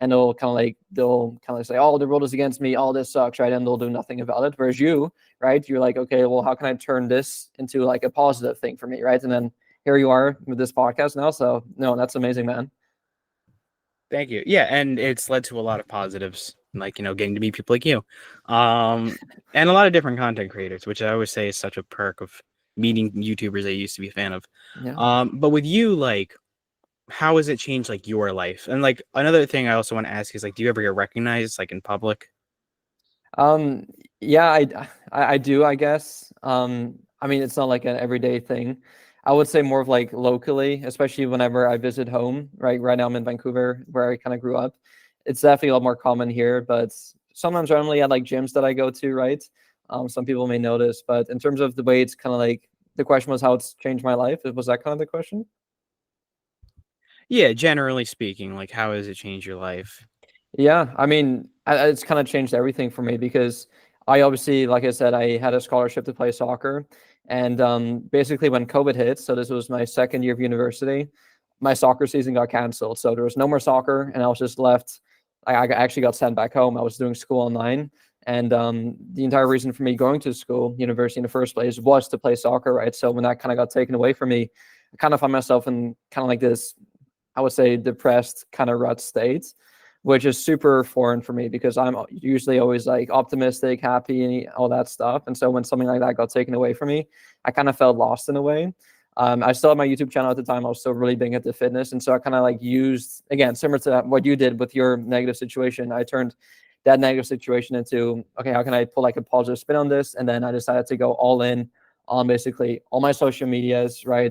and they'll kind of say, oh, the world is against me, all this sucks, right? And they'll do nothing about it. Whereas you, right, you're like, okay, well, how can I turn this into like a positive thing for me, right? And then here you are with this podcast now. So no, that's amazing, man. Thank you. Yeah, and it's led to a lot of positives, like, getting to meet people like you. And a lot of different content creators, which I always say is such a perk of meeting YouTubers I used to be a fan of. Yeah. But with you, like, how has it changed like your life? And like another thing I also want to ask is like, do you ever get recognized like in public? Um, yeah, I do, I guess. I mean, it's not like an everyday thing. I would say more of like locally, especially whenever I visit home, right? Right now I'm in Vancouver, where I kind of grew up. It's definitely a lot more common here, but sometimes randomly at like gyms that I go to, right? Some people may notice, but in terms of the way it's kind of like the question was how it's changed my life. Was that kind of the question? Yeah, generally speaking, like how has it changed your life? Yeah, I mean, it's kind of changed everything for me because I obviously, like I said, I had a scholarship to play soccer, and basically when COVID hit, so this was my second year of university, my soccer season got canceled, so there was no more soccer, and I was just left. I actually got sent back home. I was doing school online, and the entire reason for me going to school, university in the first place, was to play soccer, right? So when that kind of got taken away from me, I kind of found myself in kind of like this, I would say, depressed kind of rut state, which is super foreign for me because I'm usually always like optimistic, happy, all that stuff. And so when something like that got taken away from me, I kind of felt lost in a way. I still had my YouTube channel at the time. I was still really big into fitness. And so I kind of like used, again, similar to what you did with your negative situation, I turned that negative situation into, okay, how can I put like a positive spin on this? And then I decided to go all in on basically all my social medias, right?